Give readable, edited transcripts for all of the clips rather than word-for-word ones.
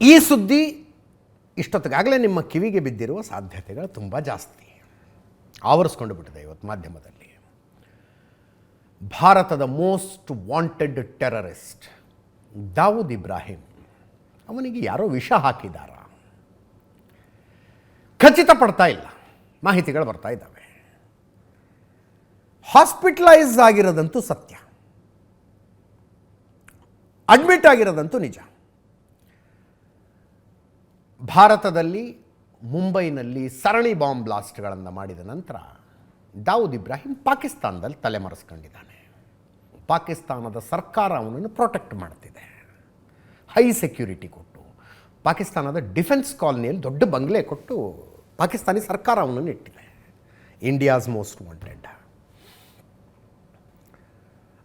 ಈ ಸುದ್ದಿ ಇಷ್ಟೊತ್ತಿಗಾಗಲೇ ನಿಮ್ಮ ಕಿವಿಗೆ ಬಿದ್ದಿರುವ ಸಾಧ್ಯತೆಗಳು ತುಂಬ ಜಾಸ್ತಿ. ಆವರಿಸ್ಕೊಂಡು ಬಿಟ್ಟಿದೆ ಇವತ್ತು ಮಾಧ್ಯಮದಲ್ಲಿ. ಭಾರತದ most wanted terrorist Dawood Ibrahim, ಅವನಿಗೆ ಯಾರೋ ವಿಷ ಹಾಕಿದಾರ, ಖಚಿತಪಡ್ತಾ ಇಲ್ಲ, ಮಾಹಿತಿಗಳು ಬರ್ತಾ ಇದ್ದಾವೆ. ಹಾಸ್ಪಿಟಲೈಸ್ ಆಗಿರೋದಂತೂ ಸತ್ಯ, ಅಡ್ಮಿಟ್ ಆಗಿರೋದಂತೂ ನಿಜ. ಭಾರತದಲ್ಲಿ ಮುಂಬೈನಲ್ಲಿ ಸರಣಿ ಬಾಂಬ್ ಬ್ಲಾಸ್ಟ್ಗಳನ್ನು ಮಾಡಿದ ನಂತರ ದಾವೂದ್ ಇಬ್ರಾಹಿಂ ಪಾಕಿಸ್ತಾನದಲ್ಲಿ ತಲೆಮರೆಸ್ಕೊಂಡಿದ್ದಾನೆ. ಪಾಕಿಸ್ತಾನದ ಸರ್ಕಾರ ಅವನನ್ನು ಪ್ರೊಟೆಕ್ಟ್ ಮಾಡ್ತಿದೆ, ಹೈ ಸೆಕ್ಯೂರಿಟಿ ಕೊಟ್ಟು. ಪಾಕಿಸ್ತಾನದ ಡಿಫೆನ್ಸ್ ಕಾಲನಿಯಲ್ಲಿ ದೊಡ್ಡ ಬಂಗ್ಲೆ ಕೊಟ್ಟು ಪಾಕಿಸ್ತಾನಿ ಸರ್ಕಾರ ಅವನನ್ನು ಇಟ್ಟಿದೆ. India's most wanted.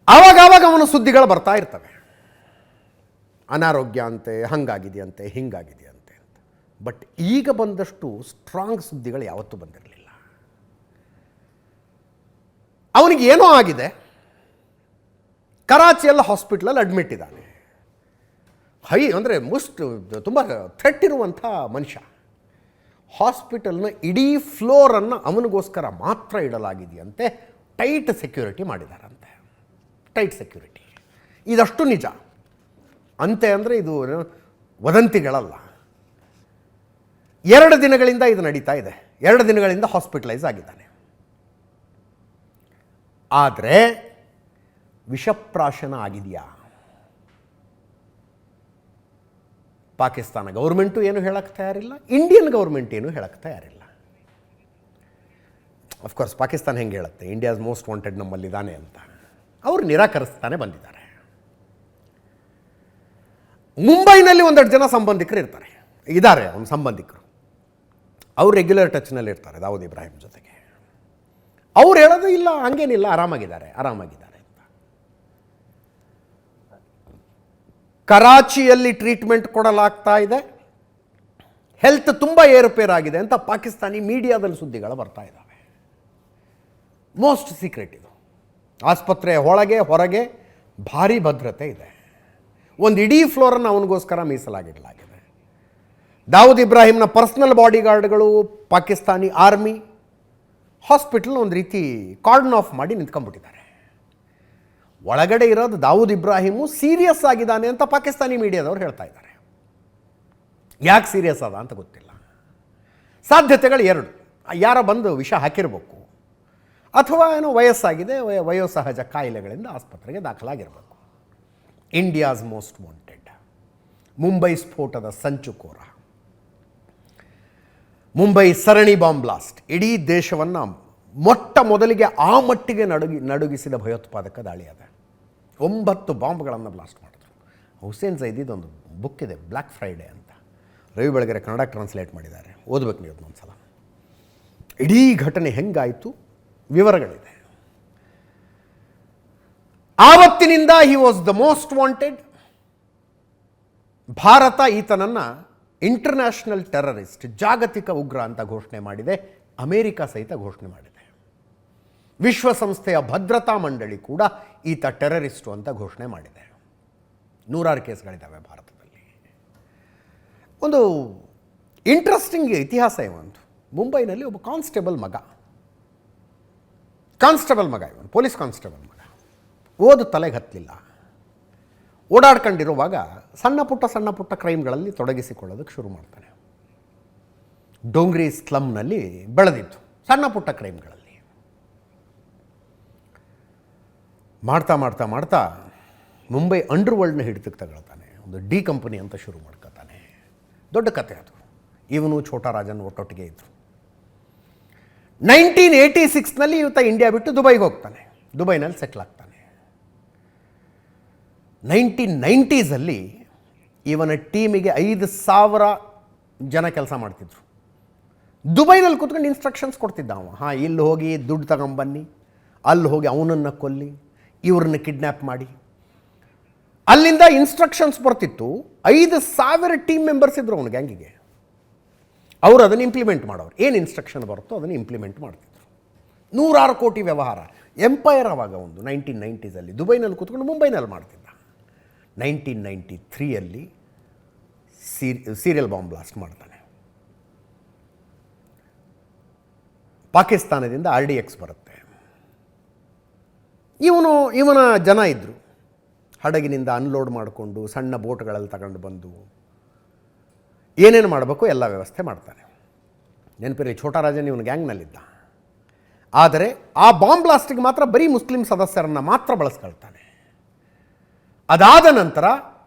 ಆವಾಗ ಅವನ ಸುದ್ದಿಗಳು ಬರ್ತಾ ಇರ್ತವೆ, ಅನಾರೋಗ್ಯ ಅಂತೆ, ಹಂಗಾಗಿದೆಯಂತೆ, ಹಿಂಗಾಗಿದೆಯಂತೆ ಅಂತ. ಬಟ್ ಈಗ ಬಂದಷ್ಟು ಸ್ಟ್ರಾಂಗ್ ಸುದ್ದಿಗಳು ಯಾವತ್ತೂ ಬಂದಿರಲಿಲ್ಲ. ಅವನಿಗೆ ಏನೋ ಆಗಿದೆ, ಕರಾಚಿಯಲ್ಲಿ ಹಾಸ್ಪಿಟ್ಲಲ್ಲಿ ಅಡ್ಮಿಟ್ ಇದ್ದಾನೆ. ಅಂದರೆ ತುಂಬ ಥ್ರೆಟ್ ಇರುವಂಥ ಮನುಷ್ಯ. ಹಾಸ್ಪಿಟಲ್ನ ಇಡೀ ಫ್ಲೋರನ್ನು ಅವನಿಗೋಸ್ಕರ ಮಾತ್ರ ಇಡಲಾಗಿದೆಯಂತೆ. ಟೈಟ್ ಸೆಕ್ಯೂರಿಟಿ ಮಾಡಿದಾರಂತೆ, ಟೈಟ್ ಸೆಕ್ಯೂರಿಟಿ. ಇದಷ್ಟು ನಿಜ ಅಂತೆ. ಅಂದರೆ ಇದು ವದಂತಿಗಳಲ್ಲ. 2 ದಿನಗಳಿಂದ ಇದು ನಡೀತಾ ಇದೆ. 2 ದಿನಗಳಿಂದ ಹಾಸ್ಪಿಟಲೈಸ್ ಆಗಿದ್ದಾನೆ. ಆದರೆ ವಿಷಪ್ರಾಶನ ಆಗಿದೆಯಾ? ಪಾಕಿಸ್ತಾನ ಗೌರ್ಮೆಂಟು ಏನು ಹೇಳಕ್ಕೆ ತಯಾರಿಲ್ಲ, ಇಂಡಿಯನ್ ಗೌರ್ಮೆಂಟ್ ಏನು ಹೇಳಕ್ಕೆ ತಯಾರಿಲ್ಲ. ಅಫ್ಕೋರ್ಸ್ ಪಾಕಿಸ್ತಾನ ಹೆಂಗೆ ಹೇಳುತ್ತೆ ಇಂಡಿಯಾಸ್ ಮೋಸ್ಟ್ ವಾಂಟೆಡ್ ನಮ್ಮಲ್ಲಿದ್ದಾನೆ ಅಂತ? ಅವರು ನಿರಾಕರಿಸ್ತಾನೆ ಬಂದಿದ್ದಾರೆ. ಮುಂಬೈನಲ್ಲಿ 1-2 ಜನ ಸಂಬಂಧಿಕರು ಇದ್ದಾರೆ ಅವನ ಸಂಬಂಧಿಕರು. ಅವ್ರು ರೆಗ್ಯುಲರ್ ಟಚ್ನಲ್ಲಿ ಇರ್ತಾರೆ ದಾವೂದ್ ಇಬ್ರಾಹಿಂ ಜೊತೆಗೆ. ಅವ್ರು ಹೇಳೋದು ಇಲ್ಲ, ಹಂಗೇನಿಲ್ಲ, ಆರಾಮಾಗಿದ್ದಾರೆ ಅಂತ. ಕರಾಚಿಯಲ್ಲಿ ಟ್ರೀಟ್ಮೆಂಟ್ ಕೊಡಲಾಗ್ತಾ ಇದೆ, ಹೆಲ್ತ್ ತುಂಬ ಏರುಪೇರಾಗಿದೆ ಅಂತ ಪಾಕಿಸ್ತಾನಿ ಮೀಡಿಯಾದಲ್ಲಿ ಸುದ್ದಿಗಳು ಬರ್ತಾ ಇದ್ದಾವೆ. ಮೋಸ್ಟ್ ಸೀಕ್ರೆಟ್ ಇದು. ಆಸ್ಪತ್ರೆಯ ಒಳಗೆ ಹೊರಗೆ ಭಾರಿ ಭದ್ರತೆ ಇದೆ. ಒಂದು ಇಡೀ ಫ್ಲೋರನ್ನು ಅವನಿಗೋಸ್ಕರ ಮೀಸಲಾಗಿಡಲಾಗಿದೆ. ದಾವೂದ್ ಇಬ್ರಾಹಿಂನ ಪರ್ಸನಲ್ ಬಾಡಿಗಾರ್ಡ್ಗಳು, ಪಾಕಿಸ್ತಾನಿ ಆರ್ಮಿ ಹಾಸ್ಪಿಟಲ್ ಒಂದು ರೀತಿ ಕಾರ್ಡನ್ ಆಫ್ ಮಾಡಿ ನಿಂತ್ಕೊಂಡ್ಬಿಟ್ಟಿದ್ದಾರೆ. ಒಳಗಡೆ ಇರೋದು ದಾವೂದ್ ಇಬ್ರಾಹಿಮು ಸೀರಿಯಸ್ ಆಗಿದ್ದಾನೆ ಅಂತ ಪಾಕಿಸ್ತಾನಿ ಮೀಡಿಯಾದವ್ರು ಹೇಳ್ತಾ ಇದ್ದಾರೆ. ಯಾಕೆ ಸೀರಿಯಸ್ ಅದ ಅಂತ ಗೊತ್ತಿಲ್ಲ. ಸಾಧ್ಯತೆಗಳು 2. ಯಾರ ಬಂದು ವಿಷ ಹಾಕಿರಬೇಕು, ಅಥವಾ ಏನೋ ವಯಸ್ಸಾಗಿದೆ, ವಯೋಸಹಜ ಕಾಯಿಲೆಗಳಿಂದ ಆಸ್ಪತ್ರೆಗೆ ದಾಖಲಾಗಿರಬೇಕು. ಇಂಡಿಯಾಸ್ ಮೋಸ್ಟ್ ವಾಂಟೆಡ್, ಮುಂಬೈ ಸ್ಫೋಟದ ಸಂಚುಕೋರ, ಮುಂಬೈ ಸರಣಿ ಬಾಂಬ್ ಬ್ಲಾಸ್ಟ್, ಇಡೀ ದೇಶವನ್ನು ಮೊಟ್ಟ ಮೊದಲಿಗೆ ಆ ಮಟ್ಟಿಗೆ ನಡುಗಿಸಿದ ಭಯೋತ್ಪಾದಕ ದಾಳಿ ಅದ. 9 ಬಾಂಬ್ಗಳನ್ನು ಬ್ಲಾಸ್ಟ್ ಮಾಡಿದ್ರು. ಹುಸೇನ್ ಝೈದಿದ್ದು ಒಂದು ಬುಕ್ ಇದೆ, ಬ್ಲ್ಯಾಕ್ ಫ್ರೈಡೇ ಅಂತ. ರವಿ ಬೆಳಗೆರೆ ಕನ್ನಡ ಟ್ರಾನ್ಸ್ಲೇಟ್ ಮಾಡಿದ್ದಾರೆ, ಓದಬೇಕು ನೀವು ಒಂದು ಸಲ. ಇಡೀ ಘಟನೆ ಹೆಂಗಾಯಿತು ವಿವರಗಳಿದೆ. ಆವತ್ತಿನಿಂದ he was the most wanted. Bharat ಈತನನ್ನು ಇಂಟರ್ನ್ಯಾಷನಲ್ ಟೆರರಿಸ್ಟ್, ಜಾಗತಿಕ ಉಗ್ರ ಅಂತ ಘೋಷಣೆ ಮಾಡಿದೆ. ಅಮೇರಿಕ ಸಹಿತ ಘೋಷಣೆ ಮಾಡಿದೆ. ವಿಶ್ವಸಂಸ್ಥೆಯ ಭದ್ರತಾ ಮಂಡಳಿ ಕೂಡ ಈತ ಟೆರರಿಸ್ಟು ಅಂತ ಘೋಷಣೆ ಮಾಡಿದೆ. 100 ಕೇಸ್ಗಳಿದ್ದಾವೆ ಭಾರತದಲ್ಲಿ. ಒಂದು ಇಂಟ್ರೆಸ್ಟಿಂಗ್ ಇತಿಹಾಸ ಇವಂತು. ಮುಂಬೈನಲ್ಲಿ ಒಬ್ಬ ಕಾನ್ಸ್ಟೇಬಲ್ ಮಗ ಇವನು, ಪೊಲೀಸ್ ಕಾನ್ಸ್ಟೇಬಲ್ ಮಗ, ಓದು ತಲೆಗೆ ಹತ್ತಲಿಲ್ಲ. ಓಡಾಡ್ಕೊಂಡಿರುವಾಗ ಸಣ್ಣ ಪುಟ್ಟ ಕ್ರೈಮ್ಗಳಲ್ಲಿ ತೊಡಗಿಸಿಕೊಳ್ಳೋದಕ್ಕೆ ಶುರು ಮಾಡ್ತಾನೆ. ಡೋಂಗ್ರಿ ಸ್ಲಮ್ನಲ್ಲಿ ಬೆಳೆದಿತ್ತು ಸಣ್ಣ ಪುಟ್ಟ ಕ್ರೈಮ್ಗಳಲ್ಲಿ. ಮಾಡ್ತಾ ಮುಂಬೈ ಅಂಡರ್ವರ್ಲ್ಡ್ನ ಹಿಡಿತಕ್ಕೆ ತಗೊಳ್ತಾನೆ. ಒಂದು ಡಿ ಕಂಪನಿ ಅಂತ ಶುರು ಮಾಡ್ಕೊತಾನೆ. ದೊಡ್ಡ ಕತೆ ಅದು. ಇವನು ಛೋಟಾ ರಾಜನ್ ಒಟ್ಟೊಟ್ಟಿಗೆ ಇದ್ದರು. 1986ನಲ್ಲಿ ಇವತ್ತ ಇಂಡಿಯಾ ಬಿಟ್ಟು ದುಬೈಗೆ ಹೋಗ್ತಾನೆ. ದುಬೈನಲ್ಲಿ ಸೆಟ್ಲ್ ಆಗ್ತಾನೆ. 1990ಸಲ್ಲಿ ಇವನ ಟೀಮಿಗೆ 5,000 ಜನ ಕೆಲಸ ಮಾಡ್ತಿದ್ರು. ದುಬೈನಲ್ಲಿ ಕೂತ್ಕೊಂಡು ಇನ್ಸ್ಟ್ರಕ್ಷನ್ಸ್ ಕೊಡ್ತಿದ್ದ ಅವ. ಇಲ್ಲಿ ಹೋಗಿ ದುಡ್ಡು ತಗೊಂಬನ್ನಿ, ಅಲ್ಲಿ ಹೋಗಿ ಅವನನ್ನು ಕೊಲ್ಲಿ, ಇವ್ರನ್ನ ಕಿಡ್ನ್ಯಾಪ್ ಮಾಡಿ. ಅಲ್ಲಿಂದ ಇನ್ಸ್ಟ್ರಕ್ಷನ್ಸ್ ಬರ್ತಿತ್ತು. 5,000 ಟೀಮ್ ಮೆಂಬರ್ಸ್ ಇದ್ರು ಅವನ ಗ್ಯಾಂಗಿಗೆ. ಅವರು ಅದನ್ನು ಇಂಪ್ಲಿಮೆಂಟ್ ಮಾಡೋರು. ಏನು ಇನ್ಸ್ಟ್ರಕ್ಷನ್ ಬರುತ್ತೋ ಅದನ್ನು ಇಂಪ್ಲಿಮೆಂಟ್ ಮಾಡ್ತಿದ್ರು. 100 ಕೋಟಿ ವ್ಯವಹಾರ, ಎಂಪೈರ್ ಆವಾಗ ಒಂದು 1990ಸಲ್ಲಿ ದುಬೈನಲ್ಲಿ ಕೂತ್ಕೊಂಡು ಮುಂಬೈನಲ್ಲಿ ಮಾಡ್ತಿದ್ದ. 1993ಯಲ್ಲಿ ಸೀರಿಯಲ್ ಬಾಂಬ್ ಬ್ಲಾಸ್ಟ್ ಮಾಡ್ತಾನೆ. ಪಾಕಿಸ್ತಾನದಿಂದ RDX ಬರುತ್ತೆ. ಇವನ ಜನ ಇದ್ದರು, ಹಡಗಿನಿಂದ ಅನ್ಲೋಡ್ ಮಾಡಿಕೊಂಡು ಸಣ್ಣ ಬೋಟ್ಗಳಲ್ಲಿ ತಗೊಂಡು ಬಂದು ಏನೇನು ಮಾಡಬೇಕು ಎಲ್ಲ ವ್ಯವಸ್ಥೆ ಮಾಡ್ತಾನೆ. ನೆನಪಿರಲಿ, ಛೋಟಾ ರಾಜನ್ ಇವನ ಗ್ಯಾಂಗ್ನಲ್ಲಿದ್ದ. ಆದರೆ ಆ ಬಾಂಬ್ ಬ್ಲಾಸ್ಟಿಗೆ ಮಾತ್ರ ಬರೀ ಮುಸ್ಲಿಂ ಸದಸ್ಯರನ್ನು ಮಾತ್ರ ಬಳಸ್ಕೊಳ್ತಾನೆ. ಅದಾದ ನಂತರ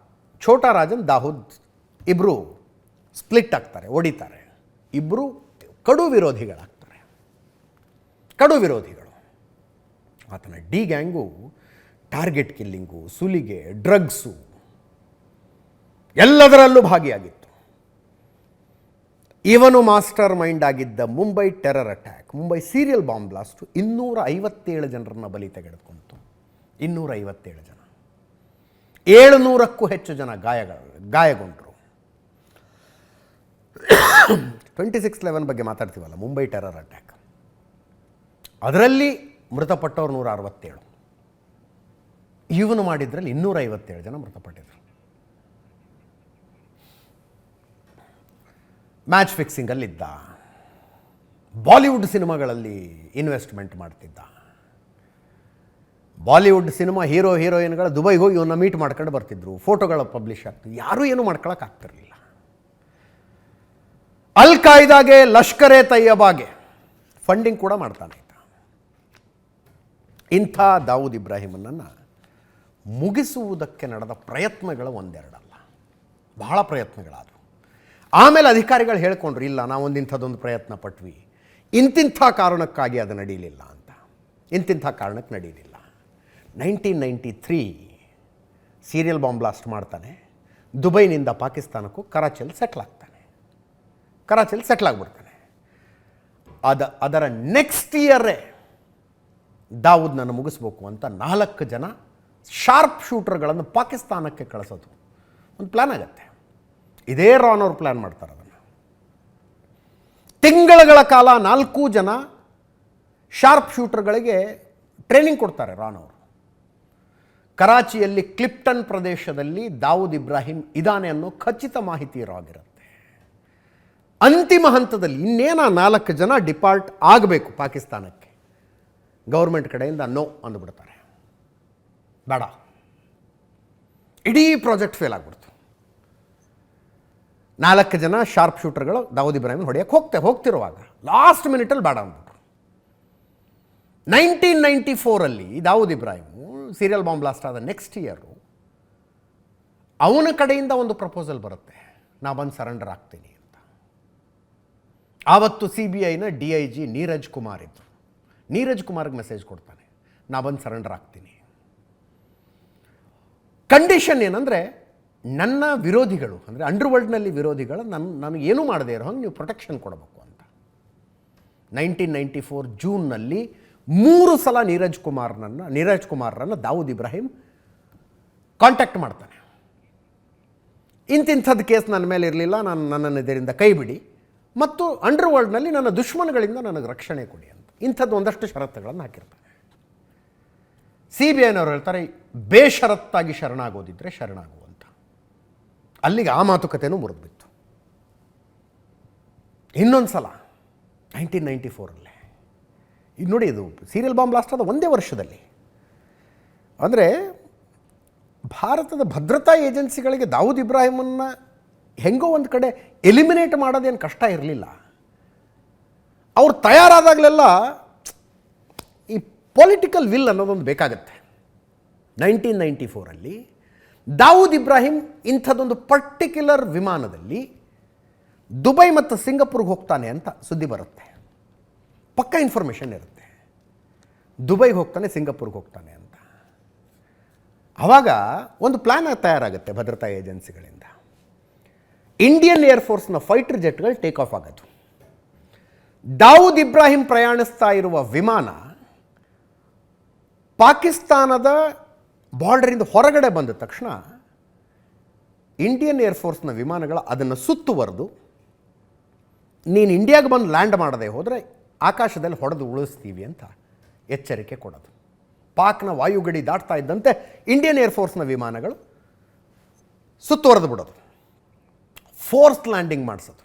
ಛೋಟಾ ರಾಜನ್, ದಾವೂದ್ ಇಬ್ಬರು ಸ್ಪ್ಲಿಟ್ ಆಗ್ತಾರೆ, ಹೊಡಿತಾರೆ. ಇಬ್ಬರು ಕಡು ವಿರೋಧಿಗಳಾಗ್ತಾರೆ, ಕಡು ವಿರೋಧಿಗಳು. ಆತನ ಡಿ ಗ್ಯಾಂಗು ಟಾರ್ಗೆಟ್ ಕಿಲ್ಲಿಂಗು, ಸುಲಿಗೆ, ಡ್ರಗ್ಸು ಎಲ್ಲದರಲ್ಲೂ ಭಾಗಿಯಾಗಿತ್ತು. ಇವನು ಮಾಸ್ಟರ್ ಮೈಂಡ್ ಆಗಿದ್ದ Mumbai terror attack, Mumbai serial bomb blast 257 ಜನರನ್ನು ಬಲಿ ತೆಗೆದುಕೊಂಡಿತು. 257 ಜನ, 700ಕ್ಕೂ ಹೆಚ್ಚು ಜನ ಗಾಯಗೊಂಡರು. 26/11 ಬಗ್ಗೆ ಮಾತಾಡ್ತೀವಲ್ಲ, ಮುಂಬೈ ಟೆರರ್ ಅಟ್ಯಾಕ್, ಅದರಲ್ಲಿ ಮೃತಪಟ್ಟವರು 167. ಇವನು ಮಾಡಿದ್ರಲ್ಲಿ 257 ಜನ ಮೃತಪಟ್ಟಿದ್ರು. ಮ್ಯಾಚ್ ಫಿಕ್ಸಿಂಗಲ್ಲಿದ್ದ, ಬಾಲಿವುಡ್ ಸಿನಿಮಾಗಳಲ್ಲಿ ಇನ್ವೆಸ್ಟ್ಮೆಂಟ್ ಮಾಡ್ತಿದ್ದ. ಬಾಲಿವುಡ್ ಸಿನಿಮಾ ಹೀರೋಯಿನ್ಗಳು ದುಬೈಗೆ ಹೋಗಿ ಇವನ್ನ ಮೀಟ್ ಮಾಡ್ಕೊಂಡು ಬರ್ತಿದ್ರು, ಫೋಟೋಗಳು ಪಬ್ಲಿಷ್ ಆಗ್ತಿದ್ವು. ಯಾರೂ ಏನೂ ಮಾಡ್ಕೊಳಕ್ಕಾಗ್ತಿರಲಿಲ್ಲ. ಅಲ್ ಕಾಯ್ದಾಗೆ, ಲಷ್ಕರ್ ಎ ತಯ್ಯಬಾಗೆ ಫಂಡಿಂಗ್ ಕೂಡ ಮಾಡ್ತಾನೆ ಇದ್ದ. ಇಂಥ ದಾವೂದ್ ಇಬ್ರಾಹಿಮನನ್ನು ಮುಗಿಸುವುದಕ್ಕೆ ನಡೆದ ಪ್ರಯತ್ನಗಳು ಒಂದೆರಡಲ್ಲ, ಬಹಳ ಪ್ರಯತ್ನಗಳಾದವು. ಆಮೇಲೆ ಅಧಿಕಾರಿಗಳು ಹೇಳ್ಕೊಂಡ್ರು, ಇಲ್ಲ ನಾವೊಂದು ಇಂಥದ್ದೊಂದು ಪ್ರಯತ್ನ ಪಟ್ವಿ, ಇಂತಿಂಥ ಕಾರಣಕ್ಕಾಗಿ ಅದು ನಡೀಲಿಲ್ಲ ಅಂತ. ಇಂತಿಂಥ ಕಾರಣಕ್ಕೆ ನಡೀಲಿಲ್ಲ. 1993 ಸೀರಿಯಲ್ ಬಾಂಬ್ ಬ್ಲಾಸ್ಟ್ ಮಾಡ್ತಾನೆ. ದುಬೈನಿಂದ ಪಾಕಿಸ್ತಾನಕ್ಕೂ ಕರಾಚಿಯಲ್ಲಿ ಸೆಟ್ಲ್ ಆಗ್ತಾನೆ. ಕರಾಚಿಯಲ್ಲಿ ಸೆಟ್ಲ್ ಆಗಿಬಿಡ್ತಾನೆ. ಅದರ ನೆಕ್ಸ್ಟ್ ಇಯರೇ ದಾವೂದ್ನನ್ನು ಮುಗಿಸ್ಬೇಕು ಅಂತ 4 ಜನ ಶಾರ್ಪ್ ಶೂಟರ್ಗಳನ್ನು ಪಾಕಿಸ್ತಾನಕ್ಕೆ ಕಳಿಸೋದು ಒಂದು ಪ್ಲ್ಯಾನ್ ಆಗುತ್ತೆ. ಇದೇ ರಾನ್ ಅವರು ಪ್ಲ್ಯಾನ್ ಮಾಡ್ತಾರೆ ಅದನ್ನು. ತಿಂಗಳುಗಳ ಕಾಲ 4 ಜನ ಶಾರ್ಪ್ ಶೂಟರ್ಗಳಿಗೆ ಟ್ರೈನಿಂಗ್ ಕೊಡ್ತಾರೆ ರಾನ್ ಅವರು. ಕರಾಚಿಯಲ್ಲಿ ಕ್ಲಿಪ್ಟನ್ ಪ್ರದೇಶದಲ್ಲಿ ದಾವೂದ್ ಇಬ್ರಾಹಿಂ ಇದ್ದಾನೆ ಅನ್ನೋ ಖಚಿತ ಮಾಹಿತಿ ಇರೋಗಿರುತ್ತೆ. ಅಂತಿಮ ಹಂತದಲ್ಲಿ ಇನ್ನೇನ 4 ಜನ ಡಿಪಾರ್ಟ್ ಆಗಬೇಕು ಪಾಕಿಸ್ತಾನಕ್ಕೆ, ಗೌರ್ಮೆಂಟ್ ಕಡೆಯಿಂದ ನೋ ಅಂದುಬಿಡ್ತಾರೆ, ಬೇಡ. ಇಡೀ ಪ್ರಾಜೆಕ್ಟ್ ಫೇಲ್ ಆಗಿಬಿಡ್ತು. 4 ಜನ ಶಾರ್ಪ್ ಶೂಟರ್ಗಳು ದಾವೂದ್ ಇಬ್ರಾಹಿಂ ಹೊಡೆಯಕ್ಕೆ ಹೋಗ್ತಿರುವಾಗ ಲಾಸ್ಟ್ ಮಿನಿಟಲ್ಲಿ ಬೇಡ ಅಂದ್ಬಿಟ್ರು. 1994 Dawood Ibrahim serial bomb blast ಆದ ನೆಕ್ಸ್ಟ್ ಇಯರು ಅವನ ಕಡೆಯಿಂದ ಒಂದು ಪ್ರಪೋಸಲ್ ಬರುತ್ತೆ, ನಾ ಬಂದು ಸರೆಂಡರ್ ಆಗ್ತೀನಿ ಅಂತ. ಆವತ್ತು CBIನ DIG ನೀರಜ್ ಕುಮಾರ್ ಇದ್ದರು. ನೀರಜ್ ಕುಮಾರ್ಗೆ ಮೆಸೇಜ್ ಕೊಡ್ತಾನೆ, ನಾ ಬಂದು ಸರೆಂಡರ್ ಆಗ್ತೀನಿ. ಕಂಡೀಷನ್ ಏನಂದರೆ, ನನ್ನ ವಿರೋಧಿಗಳು ಅಂದರೆ ಅಂಡರ್ವರ್ಲ್ಡ್ನಲ್ಲಿ ವಿರೋಧಿಗಳು ನನಗೇನೂ ಮಾಡದೇ ಇರೋ ಹಂಗೆ ನೀವು ಪ್ರೊಟೆಕ್ಷನ್ ಕೊಡಬೇಕು ಅಂತ. 1994 ಜೂನ್ನಲ್ಲಿ 3 ಸಲ ನೀರಜ್ ಕುಮಾರ್ರನ್ನು ದಾವೂದ್ ಇಬ್ರಾಹಿಂ ಕಾಂಟ್ಯಾಕ್ಟ್ ಮಾಡ್ತಾನೆ. ಇಂತಿಂಥದ್ದು ಕೇಸ್ ನನ್ನ ಮೇಲೆ ಇರಲಿಲ್ಲ, ನನ್ನನ್ನು ಇದರಿಂದ ಕೈ ಬಿಡಿ ಮತ್ತು ಅಂಡರ್ವರ್ಲ್ಡ್ನಲ್ಲಿ ನನ್ನ ದುಶ್ಮನ್ಗಳಿಂದ ನನಗೆ ರಕ್ಷಣೆ ಕೊಡಿ ಅಂತ ಇಂಥದ್ದು ಒಂದಷ್ಟು ಷರತ್ತುಗಳನ್ನು ಹಾಕಿರ್ತಾನೆ. CBIನವರು ಹೇಳ್ತಾರೆ, ಬೇಷರತ್ತಾಗಿ ಶರಣಾಗೋದಿದ್ದರೆ ಶರಣಾಗು ಅಂತ. ಅಲ್ಲಿಗೆ ಆ ಮಾತುಕತೆನೂ ಮುರಿದ್ಬಿತ್ತು. ಇನ್ನೊಂದು ಸಲ 1994 ಈಗ ನೋಡಿ, ಇದು ಸೀರಿಯಲ್ ಬಾಂಬ್ ಬ್ಲಾಸ್ಟ್ ಆದ ಒಂದೇ ವರ್ಷದಲ್ಲಿ. ಅಂದರೆ ಭಾರತದ ಭದ್ರತಾ ಏಜೆನ್ಸಿಗಳಿಗೆ ದಾವೂದ್ ಇಬ್ರಾಹಿಮನ್ನು ಹೆಂಗೋ ಒಂದು ಕಡೆ ಎಲಿಮಿನೇಟ್ ಮಾಡೋದೇನು ಕಷ್ಟ ಇರಲಿಲ್ಲ. ಅವ್ರು ತಯಾರಾದಾಗಲೆಲ್ಲ ಈ ಪೊಲಿಟಿಕಲ್ ವಿಲ್ ಅನ್ನೋದೊಂದು ಬೇಕಾಗತ್ತೆ. 1994 ದಾವೂದ್ ಇಬ್ರಾಹಿಂ ಇಂಥದ್ದೊಂದು ಪರ್ಟಿಕ್ಯುಲರ್ ವಿಮಾನದಲ್ಲಿ ದುಬೈ ಮತ್ತು ಸಿಂಗಪುರ್ಗೆ ಹೋಗ್ತಾನೆ ಅಂತ ಸುದ್ದಿ ಬರುತ್ತೆ. ಪಕ್ಕಾ ಇನ್ಫಾರ್ಮೇಷನ್ ಇರುತ್ತೆ, ದುಬೈಗೆ ಹೋಗ್ತಾನೆ, ಸಿಂಗಪುರ್ಗೆ ಹೋಗ್ತಾನೆ ಅಂತ. ಆವಾಗ ಒಂದು ಪ್ಲ್ಯಾನ್ ತಯಾರಾಗುತ್ತೆ ಭದ್ರತಾ ಏಜೆನ್ಸಿಗಳಿಂದ. ಇಂಡಿಯನ್ ಏರ್ಫೋರ್ಸ್ನ ಫೈಟರ್ ಜೆಟ್ಗಳು ಟೇಕ್ ಆಫ್ ಆಗೋದು. ದಾವೂದ್ ಇಬ್ರಾಹಿಂ ಪ್ರಯಾಣಿಸ್ತಾ ಇರುವ ವಿಮಾನ ಪಾಕಿಸ್ತಾನದ ಬಾರ್ಡರಿಂದ ಹೊರಗಡೆ ಬಂದ ತಕ್ಷಣ ಇಂಡಿಯನ್ ಏರ್ಫೋರ್ಸ್ನ ವಿಮಾನಗಳು ಅದನ್ನು ಸುತ್ತುವರೆದು, ನೀನು ಇಂಡಿಯಾಗೆ ಬಂದು ಲ್ಯಾಂಡ್ ಮಾಡದೆ ಹೋದರೆ ಆಕಾಶದಲ್ಲಿ ಹೊಡೆದು ಉಳಿಸ್ತೀವಿ ಅಂತ ಎಚ್ಚರಿಕೆ ಕೊಡೋದು. ಪಾಕ್ನ ವಾಯುಗಡಿ ದಾಟ್ತಾ ಇದ್ದಂತೆ ಇಂಡಿಯನ್ ಏರ್ಫೋರ್ಸ್ನ ವಿಮಾನಗಳು ಸುತ್ತುವರೆದು ಬಿಡೋದು. ಫೋರ್ಸ್ ಲ್ಯಾಂಡಿಂಗ್ ಮಾಡಿಸೋದು,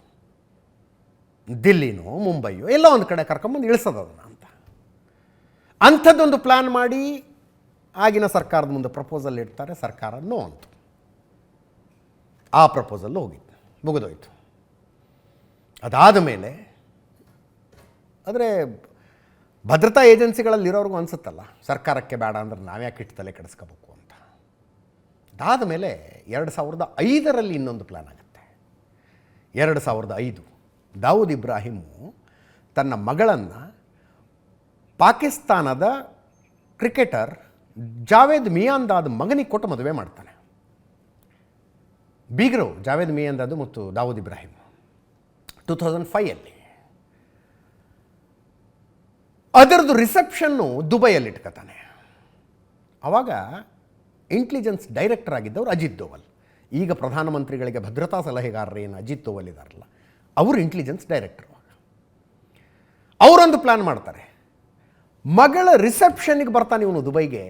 ದಿಲ್ಲಿನೋ ಮುಂಬೈಯೋ ಎಲ್ಲೋ ಒಂದು ಕಡೆ ಕರ್ಕೊಂಬಂದು ಇಳಿಸೋದು ಅದನ್ನು ಅಂತ. ಅಂಥದ್ದೊಂದು ಪ್ಲ್ಯಾನ್ ಮಾಡಿ ಆಗಿನ ಸರ್ಕಾರದ ಮುಂದೆ ಪ್ರಪೋಸಲ್ ಇಡ್ತಾರೆ. ಸರ್ಕಾರ ನೋ ಅಂತು. ಆ ಪ್ರಪೋಸಲ್ಲು ಹೋಗಿತ್ತು, ಮುಗಿದೋಯ್ತು. ಅದಾದ ಮೇಲೆ ಆದರೆ ಭದ್ರತಾ ಏಜೆನ್ಸಿಗಳಲ್ಲಿರೋರ್ಗೂ ಅನಿಸುತ್ತಲ್ಲ, ಸರ್ಕಾರಕ್ಕೆ ಬೇಡ ಅಂದ್ರೆ ನಾವ್ಯಾಕೆ ಇಟ್ಟು ತಲೆ ಕೆಡಿಸ್ಕೋಬೇಕು ಅಂತ. ಅದಾದ ಮೇಲೆ 2005ರಲ್ಲಿ ಇನ್ನೊಂದು ಪ್ಲ್ಯಾನ್ ಆಗುತ್ತೆ. 2005 ದಾವೂದ್ ಇಬ್ರಾಹಿಮು ತನ್ನ ಮಗಳನ್ನು ಪಾಕಿಸ್ತಾನದ ಕ್ರಿಕೆಟರ್ ಜಾವೇದ್ ಮಿಯಾಂದಾದ್ ಮಗನಿಗೆ ಕೊಟ್ಟು ಮದುವೆ ಮಾಡ್ತಾನೆ. ಬೀಗರು ಜಾವೇದ್ ಮಿಯಾಂದಾದ್ ಮತ್ತು ದಾವೂದ್ ಇಬ್ರಾಹಿಂ 2005 ಅದರದ್ದು ರಿಸೆಪ್ಷನ್ನು ದುಬೈಯಲ್ಲಿ ಇಟ್ಕೊತಾನೆ. ಆವಾಗ ಇಂಟೆಲಿಜೆನ್ಸ್ ಡೈರೆಕ್ಟರ್ ಆಗಿದ್ದವರು ಅಜಿತ್ ದೋವಲ್. ಈಗ ಪ್ರಧಾನಮಂತ್ರಿಗಳಿಗೆ ಭದ್ರತಾ ಸಲಹೆಗಾರರು ಏನು ಅಜಿತ್ ದೋವಲ್ ಇದ್ದಾರಲ್ಲ, ಅವರು ಇಂಟೆಲಿಜೆನ್ಸ್ ಡೈರೆಕ್ಟರ್. ಅವರೊಂದು ಪ್ಲ್ಯಾನ್ ಮಾಡ್ತಾರೆ. ಮಗಳ ರಿಸೆಪ್ಷನ್ನಿಗೆ ಬರ್ತಾನೆ ಇವನು ದುಬೈಗೆ,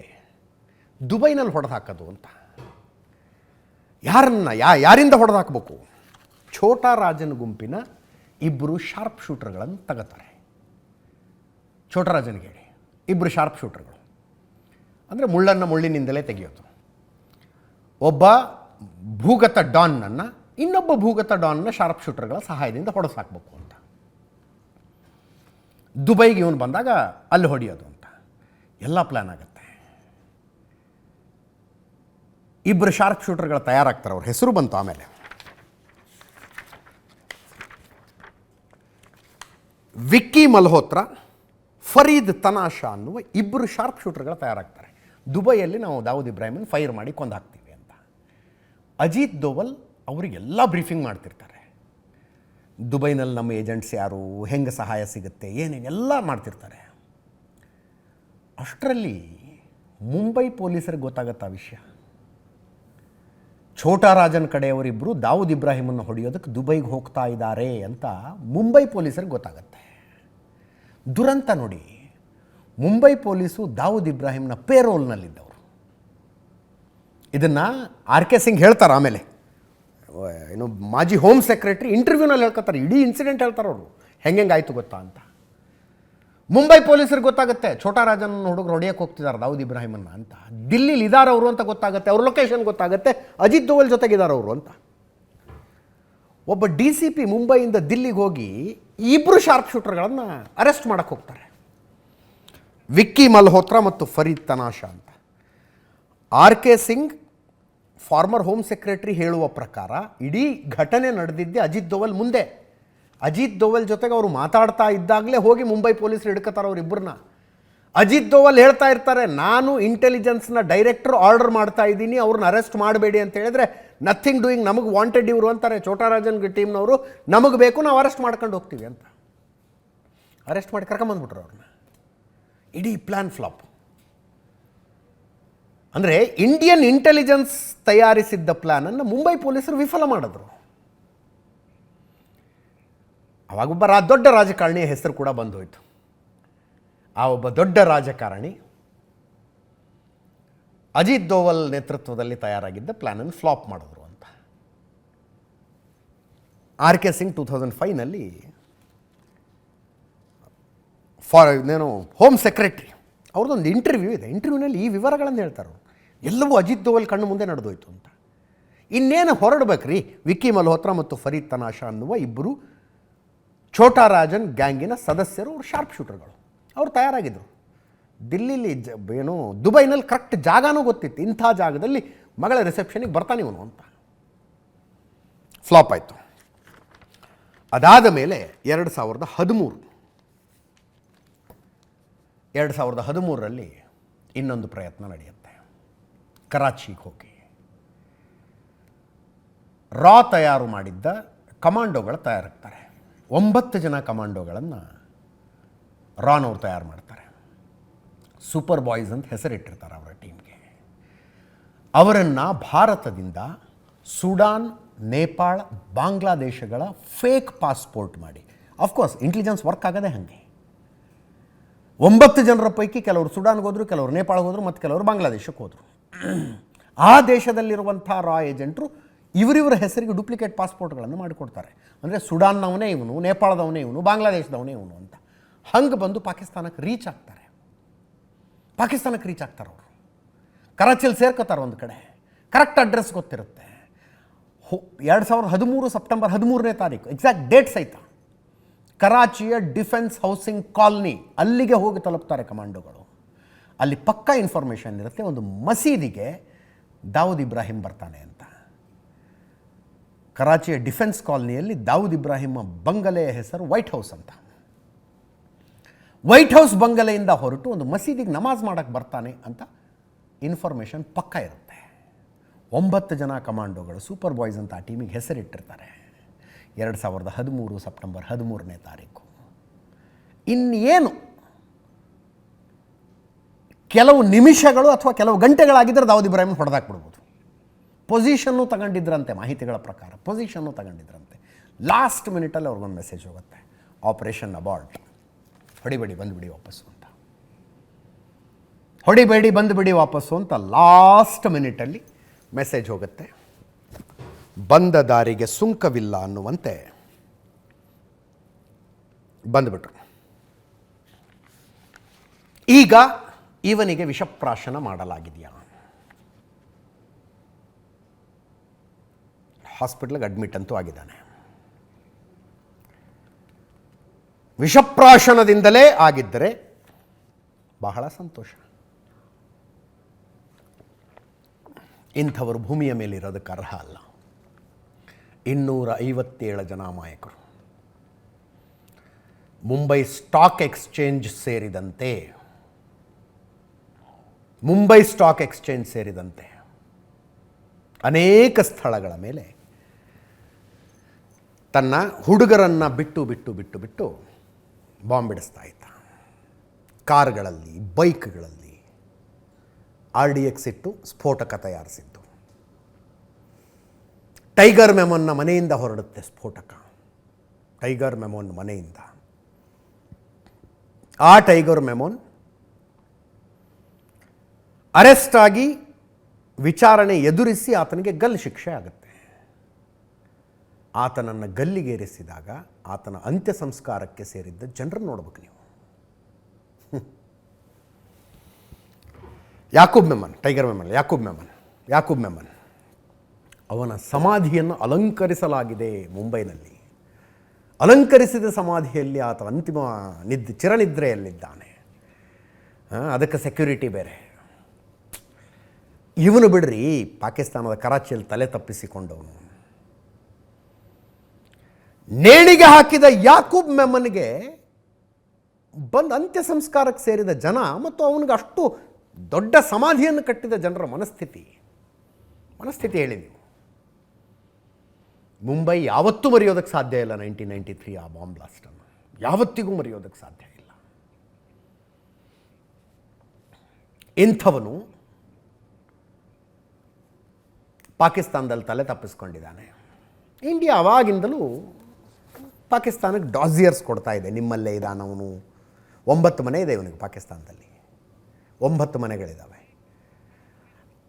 ದುಬೈನಲ್ಲಿ ಹೊಡೆದು ಹಾಕೋದು ಅಂತ. ಯಾರಿಂದ ಹೊಡೆದು ಹಾಕಬೇಕು? ಛೋಟಾ ರಾಜನ್ ಗುಂಪಿನ ಇಬ್ಬರು ಶಾರ್ಪ್ ಶೂಟರ್ಗಳನ್ನು ತಗೋತಾರೆ. ಛೋಟಾ ರಾಜನ್ಗೆ ಹೇಳಿ ಇಬ್ಬರು ಶಾರ್ಪ್ ಶೂಟರ್ಗಳು, ಅಂದರೆ ಮುಳ್ಳನ್ನು ಮುಳ್ಳಿನಿಂದಲೇ ತೆಗೆಯೋದು. ಒಬ್ಬ ಭೂಗತ ಡಾನ್ನನ್ನು ಇನ್ನೊಬ್ಬ ಭೂಗತ ಡಾನ್ನ ಶಾರ್ಪ್ ಶೂಟರ್ಗಳ ಸಹಾಯದಿಂದ ಹೊಡೆದು ಹಾಕಬೇಕು ಅಂತ. ದುಬೈಗೆ ಇವನು ಬಂದಾಗ ಅಲ್ಲಿ ಹೊಡೆಯೋದು ಅಂತ ಎಲ್ಲ ಪ್ಲ್ಯಾನ್ ಆಗುತ್ತೆ. ಇಬ್ಬರು ಶಾರ್ಪ್ ಶೂಟರ್ಗಳು ತಯಾರಾಗ್ತಾರೆ. ಅವ್ರ ಹೆಸರು ಬಂತು ಆಮೇಲೆ. ವಿಕ್ಕಿ ಮಲ್ಹೋತ್ರಾ, ಫರೀದ್ ತನಾಷಾ ಅನ್ನುವ ಇಬ್ಬರು ಶಾರ್ಪ್ ಶೂಟರ್ಗಳು ತಯಾರಾಗ್ತಾರೆ. ದುಬೈಯಲ್ಲಿ ನಾವು ದಾವೂದ್ ಇಬ್ರಾಹಿಮನ್ ಫೈರ್ ಮಾಡಿ ಕೊಂದು ಹಾಕ್ತೀವಿ ಅಂತ. ಅಜಿತ್ ದೋವಲ್ ಅವರಿಗೆಲ್ಲ ಬ್ರೀಫಿಂಗ್ ಮಾಡ್ತಿರ್ತಾರೆ. ದುಬೈನಲ್ಲಿ ನಮ್ಮ ಏಜೆಂಟ್ಸ್ ಯಾರು, ಹೆಂಗೆ ಸಹಾಯ ಸಿಗುತ್ತೆ, ಏನೇನೆಲ್ಲ ಮಾಡ್ತಿರ್ತಾರೆ. ಅಷ್ಟರಲ್ಲಿ ಮುಂಬೈ ಪೊಲೀಸರಿಗೆ ಗೊತ್ತಾಗತ್ತೆ ಆ ವಿಷಯ. ಛೋಟಾ ರಾಜನ್ ಕಡೆಯವರಿಬ್ಬರು ದಾವೂದ್ ಇಬ್ರಾಹಿಮನ್ನು ಹೊಡೆಯೋದಕ್ಕೆ ದುಬೈಗೆ ಹೋಗ್ತಾ ಇದ್ದಾರೆ ಅಂತ ಮುಂಬೈ ಪೊಲೀಸರಿಗೆ ಗೊತ್ತಾಗತ್ತೆ. ದುರಂತ ನೋಡಿ, ಮುಂಬೈ ಪೊಲೀಸು ದಾವೂದ್ ಇಬ್ರಾಹಿಂನ ಪೇರೋಲ್ನಲ್ಲಿದ್ದವರು. ಇದನ್ನು RK ಸಿಂಗ್ ಹೇಳ್ತಾರೆ ಆಮೇಲೆ. ಏನು ಮಾಜಿ ಹೋಮ್ ಸೆಕ್ರೆಟರಿ ಇಂಟರ್ವ್ಯೂನಲ್ಲಿ ಹೇಳ್ಕೊತಾರೆ, ಇಡೀ ಇನ್ಸಿಡೆಂಟ್ ಹೇಳ್ತಾರೆ ಅವರು, ಹೆಂಗಾಯ್ತು ಗೊತ್ತಾ ಅಂತ. ಮುಂಬೈ ಪೊಲೀಸರಿಗೆ ಗೊತ್ತಾಗುತ್ತೆ ಛೋಟಾ ರಾಜನ್ ಹುಡುಗರು ಹೊಡೆಯಕ್ಕೆ ಹೋಗ್ತಿದ್ದಾರೆ ದಾವೂದ್ ಇಬ್ರಾಹಿಮನ್ನ ಅಂತ. ದಿಲ್ಲಿಲಿ ಇದ್ದಾರೆ ಅವರು ಅಂತ ಗೊತ್ತಾಗುತ್ತೆ, ಅವ್ರ ಲೊಕೇಶನ್ ಗೊತ್ತಾಗುತ್ತೆ, ಅಜಿತ್ ದೋವಲ್ ಜೊತೆಗಿದ್ದಾರೆ ಅವರು ಅಂತ. ಒಬ್ಬ DCP ಮುಂಬೈಯಿಂದ ದಿಲ್ಲಿಗೆ ಹೋಗಿ ಇಬ್ಬರು ಶಾರ್ಪ್ ಶೂಟರ್ಗಳನ್ನು ಅರೆಸ್ಟ್ ಮಾಡೋಕ್ಕೆ ಹೋಗ್ತಾರೆ. ವಿಕ್ಕಿ ಮಲ್ಹೋತ್ರಾ ಮತ್ತು ಫರೀದ್ ತನಾಷಾ ಅಂತ. RK Singh farmer home secretary ಹೇಳುವ ಪ್ರಕಾರ ಇಡೀ ಘಟನೆ ನಡೆದಿದ್ದೆ ಅಜಿತ್ ದೋವಲ್ ಮುಂದೆ. ಅಜಿತ್ ದೋವಲ್ ಜೊತೆಗೆ ಅವರು ಮಾತಾಡ್ತಾ ಇದ್ದಾಗಲೇ ಹೋಗಿ ಮುಂಬೈ ಪೊಲೀಸರು ಹಿಡ್ಕೊತಾರೆ ಅವರಿಬ್ಬರನ್ನ. ಅಜಿತ್ ದೋವಲ್ ಹೇಳ್ತಾ ಇರ್ತಾರೆ, ನಾನು ಇಂಟೆಲಿಜೆನ್ಸ್ನ ಡೈರೆಕ್ಟರ್ ಆರ್ಡರ್ ಮಾಡ್ತಾ ಇದ್ದೀನಿ, ಅವ್ರನ್ನ ಅರೆಸ್ಟ್ ಮಾಡಬೇಡಿ ಅಂತ ಹೇಳಿದ್ರೆ ನಥಿಂಗ್ ಡೂಯಿಂಗ್, ನಮಗೆ ವಾಂಟೆಡ್ ಇವರು ಅಂತಾರೆ ಛೋಟಾ ರಾಜನ್ ಟೀಮ್ನವರು, ನಮಗೆ ಬೇಕು, ನಾವು ಅರೆಸ್ಟ್ ಮಾಡ್ಕೊಂಡು ಹೋಗ್ತೀವಿ ಅಂತ. ಅರೆಸ್ಟ್ ಮಾಡಿ ಕರ್ಕೊಂಬಂದ್ಬಿಟ್ರು ಅವ್ರನ್ನ. ಇಡೀ ಪ್ಲ್ಯಾನ್ ಫ್ಲಾಪ್. ಅಂದರೆ ಇಂಡಿಯನ್ ಇಂಟೆಲಿಜೆನ್ಸ್ ತಯಾರಿಸಿದ್ದ ಪ್ಲ್ಯಾನನ್ನು ಮುಂಬೈ ಪೊಲೀಸರು ವಿಫಲ ಮಾಡಿದ್ರು. ಅವಾಗೊಬ್ಬ ದೊಡ್ಡ ರಾಜಕಾರಣಿಯ ಹೆಸರು ಕೂಡ ಬಂದೋಯ್ತು. ಆ ಒಬ್ಬ ದೊಡ್ಡ ರಾಜಕಾರಣಿ ಅಜಿತ್ ದೋವಲ್ ನೇತೃತ್ವದಲ್ಲಿ ತಯಾರಾಗಿದ್ದ ಪ್ಲ್ಯಾನನ್ನು ಫ್ಲಾಪ್ ಮಾಡಿದ್ರು ಅಂತ. RK ಸಿಂಗ್ 2005ನಲ್ಲಿ ಏನು ಹೋಮ್ ಸೆಕ್ರೆಟರಿ ಅವ್ರದ್ದೊಂದು ಇಂಟರ್ವ್ಯೂ ಇದೆ. ಇಂಟರ್ವ್ಯೂನಲ್ಲಿ ಈ ವಿವರಗಳನ್ನು ಹೇಳ್ತಾರೆ. ಎಲ್ಲವೂ ಅಜಿತ್ ದೋವಲ್ ಕಣ್ಣು ಮುಂದೆ ನಡೆದೋಯ್ತು ಅಂತ. ಇನ್ನೇನು ಹೊರಡ್ಬೇಕ್ರಿ, ವಿಕ್ಕಿ ಮಲ್ಹೋತ್ರಾ ಮತ್ತು ಫರೀದ್ ತನಾಷಾ ಅನ್ನುವ ಇಬ್ಬರು ಛೋಟಾ ರಾಜನ್ ಗ್ಯಾಂಗಿನ ಸದಸ್ಯರು, ಅವರು ಶಾರ್ಪ್ ಶೂಟರ್ಗಳು. ಅವ್ರು ತಯಾರಾಗಿದ್ದರು. ದಿಲ್ಲಿಲಿ ಏನು ದುಬೈನಲ್ಲಿ ಕರೆಕ್ಟ್ ಜಾಗನೂ ಗೊತ್ತಿತ್ತು, ಇಂಥ ಜಾಗದಲ್ಲಿ ಮಗಳ ರಿಸೆಪ್ಷನಿಗೆ ಬರ್ತಾನೆ ಇವನು ಅಂತ. ಫ್ಲಾಪ್ ಆಯಿತು. ಅದಾದ ಮೇಲೆ 2013ರಲ್ಲಿ ಇನ್ನೊಂದು ಪ್ರಯತ್ನ ನಡೆಯುತ್ತೆ. ಕರಾಚಿಗೆ ಹೋಗಿ ತಯಾರು ಮಾಡಿದ್ದ ಕಮಾಂಡೋಗಳು ತಯಾರಾಗ್ತಾರೆ. 9 ಜನ ಕಮಾಂಡೋಗಳನ್ನು ರಾನವ್ರು ತಯಾರು ಮಾಡ್ತಾರೆ. ಸೂಪರ್ ಬಾಯ್ಸ್ ಅಂತ ಹೆಸರಿಟ್ಟಿರ್ತಾರೆ ಅವರ ಟೀಮ್ಗೆ. ಅವರನ್ನು ಭಾರತದಿಂದ ಸುಡಾನ್, ನೇಪಾಳ, ಬಾಂಗ್ಲಾದೇಶಗಳ ಫೇಕ್ ಪಾಸ್ಪೋರ್ಟ್ ಮಾಡಿ, ಆಫ್ಕೋರ್ಸ್ ಇಂಟೆಲಿಜೆನ್ಸ್ ವರ್ಕ್ ಆಗೋದೇ ಹಾಗೆ. 9 ಜನರ ಪೈಕಿ ಕೆಲವರು ಸುಡಾನ್ಗೆ ಹೋದರು, ಕೆಲವರು ನೇಪಾಳಗೆ ಹೋದರು, ಮತ್ತು ಕೆಲವರು ಬಾಂಗ್ಲಾದೇಶಕ್ಕೆ ಹೋದರು. ಆ ದೇಶದಲ್ಲಿರುವಂಥ ರಾ ಏಜೆಂಟರು ಇವರಿವರ ಹೆಸರಿಗೆ ಡೂಪ್ಲಿಕೇಟ್ ಪಾಸ್ಪೋರ್ಟ್ಗಳನ್ನು ಮಾಡಿಕೊಡ್ತಾರೆ. ಅಂದರೆ ಸುಡಾನ್ನವನೇ ಇವನು, ನೇಪಾಳದವನೇ ಇವನು, ಬಾಂಗ್ಲಾದೇಶದವನೇ ಇವನು ಅಂತ. ಹಂಗೆ ಬಂದು ಪಾಕಿಸ್ತಾನಕ್ಕೆ ರೀಚ್ ಆಗ್ತಾರೆ ಅವರು. ಕರಾಚಿಯಲ್ಲಿ ಸೇರ್ಕೋತಾರೆ ಒಂದು ಕಡೆ. ಕರೆಕ್ಟ್ ಅಡ್ರೆಸ್ ಗೊತ್ತಿರುತ್ತೆ. 2013 ಸೆಪ್ಟೆಂಬರ್ 13ನೇ ತಾರೀಕು ಎಕ್ಸಾಕ್ಟ್ ಡೇಟ್ ಸಹಿತ ಕರಾಚಿಯ ಡಿಫೆನ್ಸ್ ಹೌಸಿಂಗ್ ಕಾಲನಿ ಅಲ್ಲಿಗೆ ಹೋಗಿ ತಲುಪ್ತಾರೆ ಕಮಾಂಡೋಗಳು. ಅಲ್ಲಿ ಪಕ್ಕಾ ಇನ್ಫಾರ್ಮೇಷನ್ ಇರುತ್ತೆ, ಒಂದು ಮಸೀದಿಗೆ ದಾವೂದ್ ಇಬ್ರಾಹಿಂ ಬರ್ತಾನೆ ಅಂತ. ಕರಾಚಿಯ ಡಿಫೆನ್ಸ್ ಕಾಲನಿಯಲ್ಲಿ ದಾವೂದ್ ಇಬ್ರಾಹಿಂ ಬಂಗಲೆಯ ಹೆಸರು ವೈಟ್ ಹೌಸ್ ಅಂತ. ವೈಟ್ ಹೌಸ್ ಬಂಗಲೆಯಿಂದ ಹೊರಟು ಒಂದು ಮಸೀದಿಗೆ ನಮಾಜ್ ಮಾಡೋಕ್ಕೆ ಬರ್ತಾನೆ ಅಂತ ಇನ್ಫಾರ್ಮೇಷನ್ ಪಕ್ಕಾ ಇರುತ್ತೆ. 9 ಜನ ಕಮಾಂಡೋಗಳು ಸೂಪರ್ ಬಾಯ್ಸ್ ಅಂತ ಆ ಟೀಮಿಗೆ ಹೆಸರಿಟ್ಟಿರ್ತಾರೆ. 2013 ಸೆಪ್ಟೆಂಬರ್ 13ನೇ ತಾರೀಕು. ಇನ್ನೇನು ಕೆಲವು ನಿಮಿಷಗಳು ಅಥವಾ ಕೆಲವು ಗಂಟೆಗಳಾಗಿದ್ದರೆ ದಾವೂದ್ ಇಬ್ರಾಹಿಂ ಹೊಡೆದಾಕ್ಬಿಡ್ಬೋದು. ಪೊಸಿಷನ್ನು ತಗೊಂಡಿದ್ರಂತೆ, ಮಾಹಿತಿಗಳ ಪ್ರಕಾರ ಪೊಸಿಷನ್ನು ತಗೊಂಡಿದ್ರಂತೆ. ಲಾಸ್ಟ್ ಮಿನಿಟಲ್ಲಿ ಅವ್ರಿಗೊಂದು ಮೆಸೇಜ್ ಹೋಗುತ್ತೆ, ಆಪರೇಷನ್ ಅಬಾರ್ಟ್, ಹೊಡಿಬೇಡಿ ಬಂದುಬಿಡಿ ವಾಪಸ್ಸು ಅಂತ. ಹೊಡಿಬೇಡಿ ಬಂದುಬಿಡಿ ವಾಪಸ್ಸು ಅಂತ ಲಾಸ್ಟ್ ಮಿನಿಟಲ್ಲಿ ಮೆಸೇಜ್ ಹೋಗುತ್ತೆ. ಬಂದ ದಾರಿಗೆ ಸುಂಕವಿಲ್ಲ ಅನ್ನುವಂತೆ ಬಂದುಬಿಟ್ರು. ಈಗ ಇವನಿಗೆ ವಿಷಪ್ರಾಶನ ಮಾಡಲಾಗಿದೆಯಾ? ಹಾಸ್ಪಿಟ್ಲಿಗೆ ಅಡ್ಮಿಟ್ ಅಂತೂ ಆಗಿದ್ದಾನೆ. ವಿಷಪ್ರಾಶನದಿಂದಲೇ ಆಗಿದ್ದರೆ ಬಹಳ ಸಂತೋಷ. ಇಂಥವರು ಭೂಮಿಯ ಮೇಲಿರೋದಕ್ಕೆ ಅರ್ಹ ಅಲ್ಲ. 257 ಜನ ಅಮಾಯಕರು. ಮುಂಬೈ ಸ್ಟಾಕ್ ಎಕ್ಸ್ಚೇಂಜ್ ಸೇರಿದಂತೆ ಅನೇಕ ಸ್ಥಳಗಳ ಮೇಲೆ ತನ್ನ ಹುಡುಗರನ್ನು ಬಿಟ್ಟು ಬಾಂಬ್ ಬಿಡಿಸ್ತಾ ಇದ್ದ. ಕಾರ್ಗಳಲ್ಲಿ, ಬೈಕ್ಗಳಲ್ಲಿ RDX ಇಟ್ಟು ಸ್ಫೋಟಕ ತಯಾರಿಸಿದ್ದು. ಟೈಗರ್ ಮೆಮೊನ್ನ ಮನೆಯಿಂದ ಹೊರಡುತ್ತೆ ಸ್ಫೋಟಕ. ಟೈಗರ್ ಮೆಮೊನ್ ಮನೆಯಿಂದ. ಆ ಟೈಗರ್ ಮೆಮೊನ್ ಅರೆಸ್ಟ್ ಆಗಿ ವಿಚಾರಣೆ ಎದುರಿಸಿ ಆತನಿಗೆ ಗಲ್ಲು ಶಿಕ್ಷೆ ಆಗುತ್ತೆ. ಆತನನ್ನು ಗಲ್ಲಿಗೇರಿಸಿದಾಗ ಆತನ ಅಂತ್ಯ ಸಂಸ್ಕಾರಕ್ಕೆ ಸೇರಿದ್ದ ಜನರನ್ನು ನೋಡ್ಬೇಕು ನೀವು. ಯಾಕೂಬ್ ಮೆಮನ್ ಅವನ ಸಮಾಧಿಯನ್ನು ಅಲಂಕರಿಸಲಾಗಿದೆ ಮುಂಬೈನಲ್ಲಿ. ಅಲಂಕರಿಸಿದ ಸಮಾಧಿಯಲ್ಲಿ ಆತ ಅಂತಿಮ ಚಿರನಿದ್ರೆಯಲ್ಲಿದ್ದಾನೆ. ಅದಕ್ಕೆ ಸೆಕ್ಯೂರಿಟಿ ಬೇರೆ. ಇವನು ಬಿಡ್ರಿ, ಪಾಕಿಸ್ತಾನದ ಕರಾಚಿಯಲ್ಲಿ ತಲೆ ತಪ್ಪಿಸಿಕೊಂಡವನು. ನೇಣಿಗೆ ಹಾಕಿದ ಯಾಕೂಬ್ ಮೆಮನ್ಗೆ ಬಂದು ಅಂತ್ಯ ಸಂಸ್ಕಾರಕ್ಕೆ ಸೇರಿದ ಜನ ಮತ್ತು ಅವನಿಗೆ ಅಷ್ಟು ದೊಡ್ಡ ಸಮಾಧಿಯನ್ನು ಕಟ್ಟಿದ ಜನರ ಮನಸ್ಥಿತಿ ಹೇಳಿ ನೀವು. ಮುಂಬೈ ಯಾವತ್ತೂ ಮರೆಯೋದಕ್ಕೆ ಸಾಧ್ಯ ಇಲ್ಲ 1993 ಆ ಬಾಂಬ್ ಬ್ಲಾಸ್ಟನ್ನು. ಯಾವತ್ತಿಗೂ ಮರೆಯೋದಕ್ಕೆ ಸಾಧ್ಯ ಇಲ್ಲ. ಇಂಥವನು ಪಾಕಿಸ್ತಾನದಲ್ಲಿ ತಲೆ ತಪ್ಪಿಸ್ಕೊಂಡಿದ್ದಾನೆ. ಇಂಡಿಯಾ ಅವಾಗಿಂದಲೂ ಪಾಕಿಸ್ತಾನಕ್ಕೆ ಡಾಸಿಯರ್ಸ್ ಕೊಡ್ತಾ ಇದೆ. ನಿಮ್ಮಲ್ಲೇ ಇದ್ದಾನವನು. 9 ಮನೆ ಇದೆ ಇವನಿಗೆ ಪಾಕಿಸ್ತಾನದಲ್ಲಿ. 9 ಮನೆಗಳಿದ್ದಾವೆ.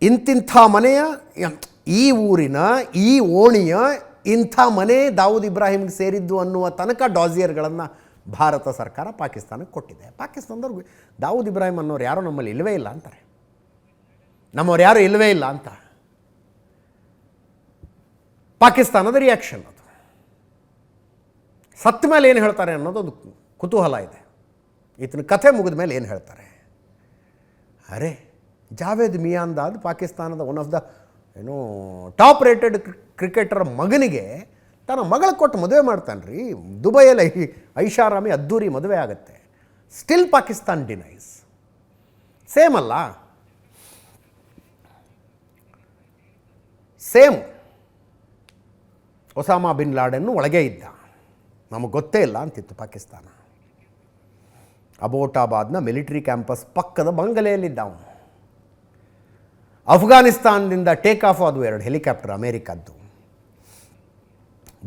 ಇಂತಿಂಥ ಮನೆಯ, ಈ ಊರಿನ, ಈ ಓಣಿಯ ಇಂಥ ಮನೆ ದಾವೂದ್ ಇಬ್ರಾಹಿಂಗೆ ಸೇರಿದ್ದು ಅನ್ನುವ ತನಕ ಡಾಸಿಯರ್ಗಳನ್ನು ಭಾರತ ಸರ್ಕಾರ ಪಾಕಿಸ್ತಾನಕ್ಕೆ ಕೊಟ್ಟಿದೆ. ಪಾಕಿಸ್ತಾನದವ್ರಿಗೆ ದಾವೂದ್ ಇಬ್ರಾಹಿಂ ಅನ್ನೋರು ಯಾರೋ ನಮ್ಮಲ್ಲಿ ಇಲ್ಲವೇ ಇಲ್ಲ ಅಂತಾರೆ. ನಮ್ಮವ್ರು ಯಾರೂ ಇಲ್ಲವೇ ಇಲ್ಲ ಅಂತ ಪಾಕಿಸ್ತಾನದ ರಿಯಾಕ್ಷನ್ ಅದು. ಸತ್ತ ಮೇಲೆ ಏನು ಹೇಳ್ತಾರೆ ಅನ್ನೋದೊಂದು ಕುತೂಹಲ ಇದೆ. ಈತನ ಕಥೆ ಮುಗಿದ ಮೇಲೆ ಏನು ಹೇಳ್ತಾರೆ? ಅರೆ, ಜಾವೇದ್ ಮಿಯಾಂದಾದ್ ಪಾಕಿಸ್ತಾನದ one of the top rated cricketer ಮಗನಿಗೆ ತನ್ನ ಮಗಳು ಕೊಟ್ಟು ಮದುವೆ ಮಾಡ್ತಾನೆ ರೀ. ದುಬೈಯಲ್ಲಿ ಐಷಾರಾಮಿ ಅದ್ದೂರಿ ಮದುವೆ ಆಗುತ್ತೆ. Still Pakistan denies. ಸೇಮ್ ಅಲ್ಲ? ಸೇಮ್. ಒಸಾಮಾ ಬಿನ್ ಲಾಡೆನ್ನು ಒಳಗೆ ಇದ್ದ, ನಮಗೆ ಗೊತ್ತೇ ಇಲ್ಲ ಅಂತಿತ್ತು ಪಾಕಿಸ್ತಾನ. ಅಬೋಟಾಬಾದ್ನ ಮಿಲಿಟರಿ ಕ್ಯಾಂಪಸ್ ಪಕ್ಕದ ಬಂಗಲೆಯಲ್ಲಿದ್ದ ಅವನು. ಅಫ್ಘಾನಿಸ್ತಾನದಿಂದ ಟೇಕ್ ಆಫ್ ಆದವು 2 ಹೆಲಿಕಾಪ್ಟರ್ ಅಮೇರಿಕದ್ದು.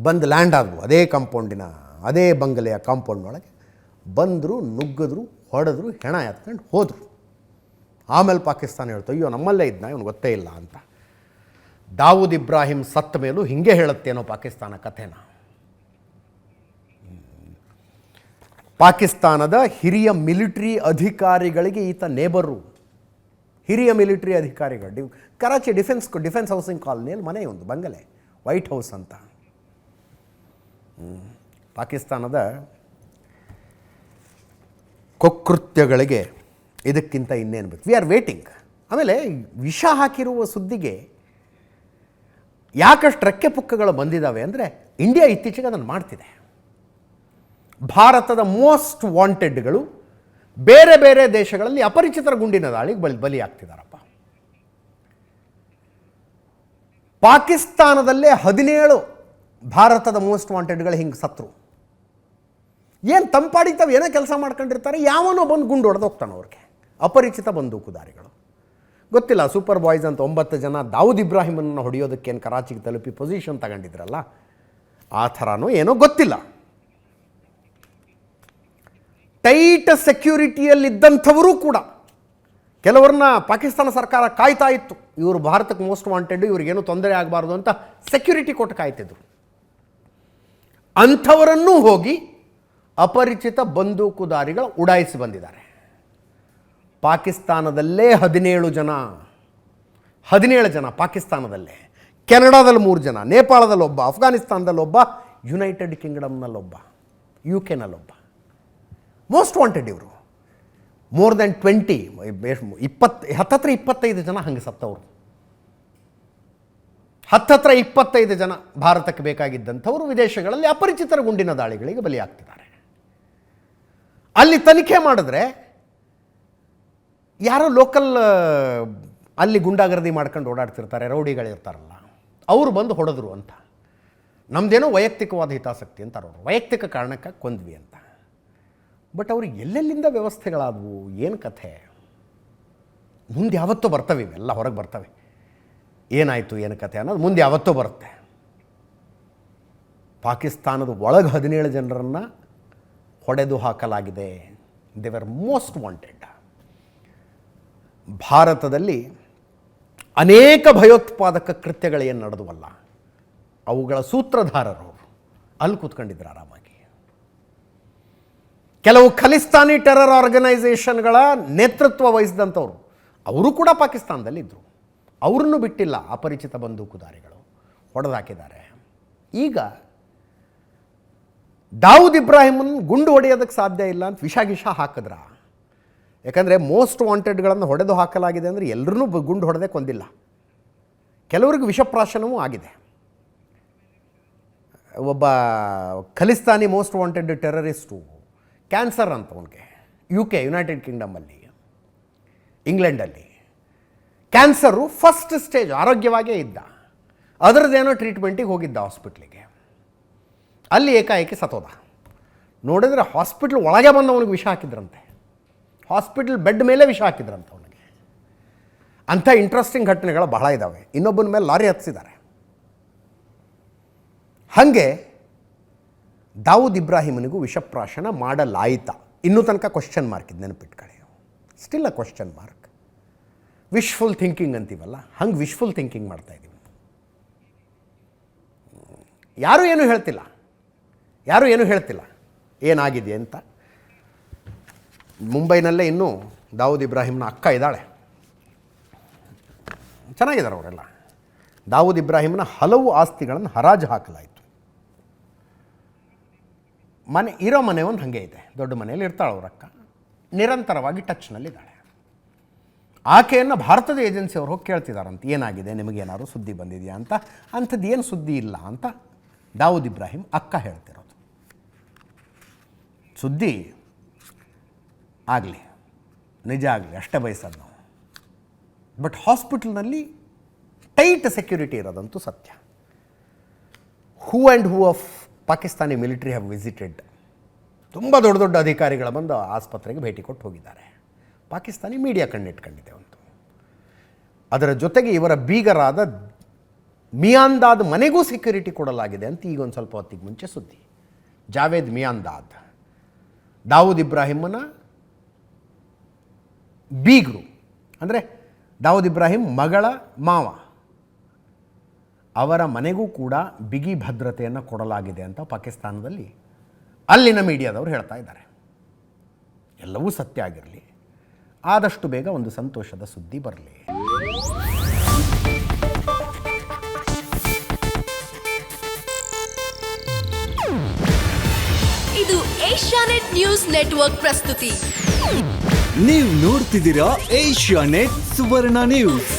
ಬಂದು ಲ್ಯಾಂಡ್ ಆದವು ಅದೇ ಕಾಂಪೌಂಡಿನ, ಅದೇ ಬಂಗಲೆಯ ಕಾಂಪೌಂಡ್ ಒಳಗೆ. ಬಂದರು, ನುಗ್ಗಿದ್ರು, ಹೊಡೆದ್ರು, ಹೆಣ ಎತ್ಕೊಂಡು ಹೋದರು. ಆಮೇಲೆ ಪಾಕಿಸ್ತಾನ ಹೇಳ್ತು, ಅಯ್ಯೋ ನಮ್ಮಲ್ಲೇ ಇದ್ನ, ಇವನು ಗೊತ್ತೇ ಇಲ್ಲ ಅಂತ. ದಾವೂದ್ ಇಬ್ರಾಹಿಂ ಸತ್ತ ಮೇಲೂ ಹಿಂಗೆ ಹೇಳುತ್ತೇನೋ ಪಾಕಿಸ್ತಾನ ಕಥೆನ. ಪಾಕಿಸ್ತಾನದ ಹಿರಿಯ ಮಿಲಿಟರಿ ಅಧಿಕಾರಿಗಳಿಗೆ ಈತ ನೇಬರು. ಹಿರಿಯ ಮಿಲಿಟರಿ ಅಧಿಕಾರಿಗಳು ಕರಾಚಿ ಡಿಫೆನ್ಸ್ ಹೌಸಿಂಗ್ ಕಾಲನಿಯಲ್ಲಿ ಮನೆ ಒಂದು ಬಂಗಲೆ, ವೈಟ್ ಹೌಸ್ ಅಂತ. ಪಾಕಿಸ್ತಾನದ ಕುಕೃತ್ಯಗಳಿಗೆ ಇದಕ್ಕಿಂತ ಇನ್ನೇನು ಬೇಕು. We are waiting. ಆಮೇಲೆ ವಿಷ ಹಾಕಿರುವ ಸುದ್ದಿಗೆ ಯಾಕಷ್ಟು ರೆಕ್ಕೆ ಪುಕ್ಕಗಳು ಬಂದಿದ್ದಾವೆ ಅಂದರೆ ಇಂಡಿಯಾ ಇತ್ತೀಚೆಗೆ ಅದನ್ನು ಮಾಡ್ತಿದೆ. ಭಾರತದ ಮೋಸ್ಟ್ ವಾಂಟೆಡ್ಗಳು ಬೇರೆ ಬೇರೆ ದೇಶಗಳಲ್ಲಿ ಅಪರಿಚಿತರ ಗುಂಡಿನ ದಾಳಿಗೆ ಬಲಿಯಾಗ್ತಿದ್ದಾರಪ್ಪ. ಪಾಕಿಸ್ತಾನದಲ್ಲೇ 17 ಭಾರತದ ಮೋಸ್ಟ್ ವಾಂಟೆಡ್ಗಳು ಹಿಂಗೆ ಸತ್ರು. ಏನು ತಂಪಾಡಿತಾವೆ ಏನೋ ಕೆಲಸ ಮಾಡ್ಕೊಂಡಿರ್ತಾರೆ, ಯಾವನೋ ಬಂದು ಗುಂಡು ಹೊಡೆದು ಹೋಗ್ತಾನೆ ಅವ್ರಿಗೆ. ಅಪರಿಚಿತ ಬಂದೂಕುದಾರಿಗಳು. ಗೊತ್ತಿಲ್ಲ, ಸೂಪರ್ ಬಾಯ್ಸ್ ಅಂತ 9 ಜನ ದಾವೂದ್ ಇಬ್ರಾಹಿಮನ್ನು ಹೊಡೆಯೋದಕ್ಕೇನು ಕರಾಚಿಗೆ ತಲುಪಿ ಪೊಸಿಷನ್ ತಗೊಂಡಿದ್ರಲ್ಲ, ಆ ಥರನೋ ಏನೋ ಗೊತ್ತಿಲ್ಲ. ಟೈಟ್ ಸೆಕ್ಯೂರಿಟಿಯಲ್ಲಿದ್ದಂಥವರು ಕೂಡ ಕೆಲವ್ರನ್ನ ಪಾಕಿಸ್ತಾನ ಸರ್ಕಾರ ಕಾಯ್ತಾ ಇತ್ತು. ಇವರು ಭಾರತಕ್ಕೆ ಮೋಸ್ಟ್ ವಾಂಟೆಡ್, ಇವ್ರಿಗೇನು ತೊಂದರೆ ಆಗಬಾರ್ದು ಅಂತ ಸೆಕ್ಯೂರಿಟಿ ಕೊಟ್ಟು ಕಾಯ್ತಿದ್ರು. ಅಂಥವರನ್ನೂ ಹೋಗಿ ಅಪರಿಚಿತ ಬಂದೂಕುದಾರಿಗಳು ಉಡಾಯಿಸಿ ಬಂದಿದ್ದಾರೆ. ಪಾಕಿಸ್ತಾನದಲ್ಲೇ 17 ಜನ ಪಾಕಿಸ್ತಾನದಲ್ಲೇ, ಕೆನಡಾದಲ್ಲಿ 3 ಜನ, ನೇಪಾಳದಲ್ಲೊಬ್ಬ, ಅಫ್ಘಾನಿಸ್ತಾನದಲ್ಲೊಬ್ಬ, ಯುನೈಟೆಡ್ ಕಿಂಗ್ಡಮ್ನಲ್ಲೊಬ್ಬ, UK ಮೋಸ್ಟ್ ವಾಂಟೆಡ್. ಇವರು ಮೋರ್ ದ್ಯಾನ್ 25 ಜನ ಹಂಗೆ ಸತ್ತವರು. 25 ಜನ ಭಾರತಕ್ಕೆ ಬೇಕಾಗಿದ್ದಂಥವರು ವಿದೇಶಗಳಲ್ಲಿ ಅಪರಿಚಿತರ ಗುಂಡಿನ ದಾಳಿಗಳಿಗೆ ಬಲಿಯಾಗ್ತಿದ್ದಾರೆ. ಅಲ್ಲಿ ತನಿಖೆ ಮಾಡಿದ್ರೆ ಯಾರೋ ಲೋಕಲ್ ಅಲ್ಲಿ ಗುಂಡಾಗರ್ದಿ ಮಾಡ್ಕೊಂಡು ಓಡಾಡ್ತಿರ್ತಾರೆ, ರೌಡಿಗಳಿರ್ತಾರಲ್ಲ, ಅವರು ಬಂದು ಹೊಡೆದ್ರು ಅಂತ. ನಮ್ಮದೇನೋ ವೈಯಕ್ತಿಕವಾದ ಹಿತಾಸಕ್ತಿ ಅಂತಾರೆ ಅವರು, ವೈಯಕ್ತಿಕ ಕಾರಣಕ್ಕೆ ಕೊಂದ್ವಿ ಅಂತ. ಬಟ್ ಅವ್ರಿಗೆ ಎಲ್ಲೆಲ್ಲಿಂದ ವ್ಯವಸ್ಥೆಗಳಾದವು, ಏನು ಕಥೆ, ಮುಂದೆ ಯಾವತ್ತೂ ಬರ್ತವೆ, ಇವೆಲ್ಲ ಹೊರಗೆ ಬರ್ತವೆ. ಏನಾಯಿತು ಏನು ಕಥೆ ಅನ್ನೋದು ಮುಂದೆ ಯಾವತ್ತೂ ಬರುತ್ತೆ. ಪಾಕಿಸ್ತಾನದ ಒಳಗೆ 17 ಜನರನ್ನು ಹೊಡೆದು ಹಾಕಲಾಗಿದೆ. They were most wanted. ಭಾರತದಲ್ಲಿ ಅನೇಕ ಭಯೋತ್ಪಾದಕ ಕೃತ್ಯಗಳೇನು ನಡೆದುವಲ್ಲ, ಅವುಗಳ ಸೂತ್ರಧಾರರು ಅಲ್ಲಿ ಕೂತ್ಕೊಂಡಿದ್ರು ಆರಾಮಾಗಿ. ಕೆಲವು ಖಲಿಸ್ತಾನಿ ಟೆರರ್ ಆರ್ಗನೈಸೇಷನ್ಗಳ ನೇತೃತ್ವ ವಹಿಸಿದಂಥವ್ರು ಅವರು ಕೂಡ ಪಾಕಿಸ್ತಾನದಲ್ಲಿದ್ದರು. ಅವ್ರನ್ನೂ ಬಿಟ್ಟಿಲ್ಲ ಅಪರಿಚಿತ ಬಂದೂಕುದಾರಿಗಳು, ಹೊಡೆದಾಕಿದ್ದಾರೆ. ಈಗ ದಾವೂದ್ ಇಬ್ರಾಹಿಮನ್ನು ಗುಂಡು ಹೊಡೆಯೋದಕ್ಕೆ ಸಾಧ್ಯ ಇಲ್ಲ ಅಂತ ವಿಷ ಹಾಕಿದ್ರ. ಯಾಕಂದರೆ ಮೋಸ್ಟ್ ವಾಂಟೆಡ್ಗಳನ್ನು ಹೊಡೆದು ಹಾಕಲಾಗಿದೆ ಅಂದರೆ ಎಲ್ಲರೂ ಗುಂಡು ಹೊಡೆದೇ ಕೊಂದಿಲ್ಲ, ಕೆಲವರಿಗೆ ವಿಷಪ್ರಾಶನವೂ ಆಗಿದೆ. ಒಬ್ಬ Khalistani most wanted terrorist, cancer ಅಂತ ಅವನಿಗೆ, UK ಯುನೈಟೆಡ್ ಕಿಂಗ್ಡಮಲ್ಲಿ, ಇಂಗ್ಲೆಂಡಲ್ಲಿ ಕ್ಯಾನ್ಸರು ಫಸ್ಟ್ ಸ್ಟೇಜ್, ಆರೋಗ್ಯವಾಗೇ ಇದ್ದ. ಅದರದ್ದೇನೋ ಟ್ರೀಟ್ಮೆಂಟಿಗೆ ಹೋಗಿದ್ದ ಹಾಸ್ಪಿಟ್ಲಿಗೆ, ಅಲ್ಲಿ ಏಕಾಏಕಿ ಸತ್ತೋದ. ನೋಡಿದ್ರೆ ಹಾಸ್ಪಿಟ್ಲ್ ಒಳಗೆ ಬಂದು ಅವನಿಗೆ ವಿಷ ಹಾಕಿದ್ರಂತೆ, ಹಾಸ್ಪಿಟ್ಲ್ ಬೆಡ್ ಮೇಲೆ ವಿಷ ಹಾಕಿದ್ರಂತೆ ಅವನಿಗೆ. ಅಂಥ ಇಂಟ್ರೆಸ್ಟಿಂಗ್ ಘಟನೆಗಳು ಬಹಳ ಇದ್ದಾವೆ. ಇನ್ನೊಬ್ಬನ ಮೇಲೆ ಲಾರಿ ಹತ್ತಿಸಿದ್ದಾರೆ. ಹಾಗೆ ದಾವೂದ್ ಇಬ್ರಾಹಿಮನಿಗೂ ವಿಷಪ್ರಾಶನ ಮಾಡಲಾಯಿತಾ? ಇನ್ನೂ ತನಕ ಕ್ವಶನ್ ಮಾರ್ಕ್ ಇದು, ನೆನಪಿಟ್ಕೊಳ್ಳಿ. Still a question mark. Wishful thinking ಅಂತೀವಲ್ಲ, ಹಂಗೆ ವಿಶ್ಫುಲ್ ಥಿಂಕಿಂಗ್ ಮಾಡ್ತಾಯಿದ್ದೀವಿ. ಯಾರೂ ಏನೂ ಹೇಳ್ತಿಲ್ಲ ಏನಾಗಿದೆ ಅಂತ. ಮುಂಬೈನಲ್ಲೇ ಇನ್ನೂ ದಾವೂದ್ ಇಬ್ರಾಹಿಮ್ನ ಅಕ್ಕ ಇದ್ದಾಳೆ, ಚೆನ್ನಾಗಿದ್ದಾರೆ ಅವರೆಲ್ಲ. ದಾವೂದ್ ಇಬ್ರಾಹಿಮ್ನ ಹಲವು ಆಸ್ತಿಗಳನ್ನು ಹರಾಜು ಹಾಕಲಾಯಿತು. ಇರೋ ಮನೆ ಒಂದು ಹಾಗೆ ಇದೆ, ದೊಡ್ಡ ಮನೆಯಲ್ಲಿ ಇರ್ತಾಳೆ ಅವ್ರ ಅಕ್ಕ, ನಿರಂತರವಾಗಿ ಟಚ್ನಲ್ಲಿದ್ದಾಳೆ. ಆಕೆಯನ್ನು ಭಾರತದ ಏಜೆನ್ಸಿಯವರು ಹೋಗಿ ಕೇಳ್ತಿದ್ದಾರಂತೆ, ಏನಾಗಿದೆ, ನಿಮಗೇನಾದ್ರು ಸುದ್ದಿ ಬಂದಿದೆಯಾ ಅಂತ. ಅಂಥದ್ದು ಏನು ಸುದ್ದಿ ಇಲ್ಲ ಅಂತ ದಾವೂದ್ ಇಬ್ರಾಹಿಂ ಅಕ್ಕ ಹೇಳ್ತಿರೋದು. ಸುದ್ದಿ ಆಗಲಿ, ನಿಜ ಆಗಲಿ, ಅಷ್ಟೇ ಬಯಸೋದು ನಾವು. ಬಟ್ ಹಾಸ್ಪಿಟಲ್ನಲ್ಲಿ ಟೈಟ್ ಸೆಕ್ಯೂರಿಟಿ ಇರೋದಂತೂ ಸತ್ಯ. Who of Pakistani military have visited. ತುಂಬ ದೊಡ್ಡ ದೊಡ್ಡ ಅಧಿಕಾರಿಗಳು ಬಂದು ಆಸ್ಪತ್ರೆಗೆ ಭೇಟಿ ಕೊಟ್ಟು ಹೋಗಿದ್ದಾರೆ. ಪಾಕಿಸ್ತಾನಿ ಮೀಡಿಯಾ ಕಣ್ಣಿಟ್ಕೊಂಡಿದೆ ಒಂದು. ಅದರ ಜೊತೆಗೆ ಇವರ ಬೀಗರಾದ ಮಿಯಾಂದಾದ್ ಮನೆಗೂ ಸೆಕ್ಯೂರಿಟಿ ಕೊಡಲಾಗಿದೆ ಅಂತ ಈಗ ಒಂದು ಸ್ವಲ್ಪ ಹೊತ್ತಿಗೆ ಮುಂಚೆ ಸುದ್ದಿ. ಜಾವೇದ್ ಮಿಯಾಂದಾದ್ ದಾವೂದ್ ಇಬ್ರಾಹಿಮನ ಬೀಗರು, ಅಂದರೆ ದಾವೂದ್ ಇಬ್ರಾಹಿಂ ಮಗಳ ಮಾವ, ಅವರ ಮನೆಗೂ ಕೂಡ ಬಿಗಿ ಭದ್ರತೆಯನ್ನು ಕೊಡಲಾಗಿದೆ ಅಂತ ಪಾಕಿಸ್ತಾನದಲ್ಲಿ ಅಲ್ಲಿನ ಮೀಡಿಯಾದವರು ಹೇಳ್ತಾ ಇದ್ದಾರೆ. ಎಲ್ಲವೂ ಸತ್ಯ ಆಗಿರಲಿ, ಆದಷ್ಟು ಬೇಗ ಒಂದು ಸಂತೋಷದ ಸುದ್ದಿ ಬರಲಿ. ಇದು ಏಷ್ಯಾನೆಟ್ ನ್ಯೂಸ್ ನೆಟ್ವರ್ಕ್ ಪ್ರಸ್ತುತಿ. ನೀವು ನೋಡ್ತಿದ್ದೀರಾ ಏಷ್ಯಾನೆಟ್ ಸುವರ್ಣ ನ್ಯೂಸ್.